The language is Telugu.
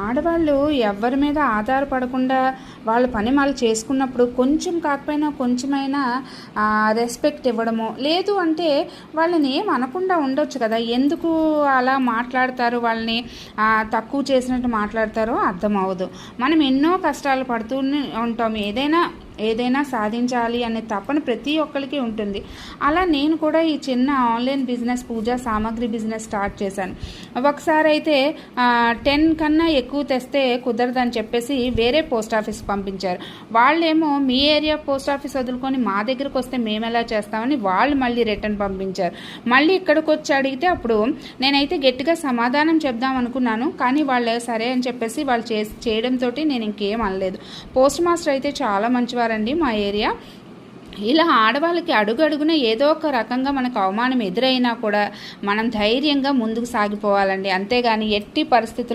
ఆడవాళ్ళు ఎవ్వరి మీద ఆధారపడకుండా వాళ్ళ పని వాళ్ళు చేసుకున్నప్పుడు కొంచెం కాకపోయినా కొంచెమైనా రెస్పెక్ట్ ఇవ్వడము, లేదు అంటే వాళ్ళని ఏం అనకుండా ఉండొచ్చు కదా. ఎందుకు అలా మాట్లాడతారు, వాళ్ళని తక్కువ చేసినట్టు మాట్లాడతారో అర్థం అవ్వదు. మనం ఎన్నో కష్టాలు పడుతూనే ఉంటాం. ఏదైనా సాధించాలి అనే తపన ప్రతి ఒక్కరికి ఉంటుంది. అలా నేను కూడా ఈ చిన్న ఆన్లైన్ బిజినెస్, పూజా సామాగ్రి బిజినెస్ స్టార్ట్ చేశాను. ఒకసారి అయితే 10 కన్నా ఎక్కువ తెస్తే కుదరదని చెప్పేసి వేరే పోస్ట్ ఆఫీస్ పంపించారు. వాళ్ళేమో మీ ఏరియా పోస్ట్ ఆఫీస్ వదులుకొని మా దగ్గరకు వస్తే మేము ఎలా చేస్తామని వాళ్ళు మళ్ళీ రిటర్న్ పంపించారు. మళ్ళీ ఇక్కడికి వచ్చి అడిగితే అప్పుడు నేనైతే గట్టిగా సమాధానం చెప్దాం అనుకున్నాను. కానీ వాళ్ళు సరే అని చెప్పేసి వాళ్ళు చేయడంతో నేను ఇంకేం అనలేదు. పోస్ట్ మాస్టర్ అయితే చాలా మంచివారండి మా ఏరియా. ఇలా ఆడవాళ్ళకి అడుగడుగున ఏదో ఒక రకంగా మనకు అవమానం ఎదురైనా కూడా మనం ధైర్యంగా ముందుకు సాగిపోవాలండి. అంతేగాని ఎట్టి పరిస్థితుల్లో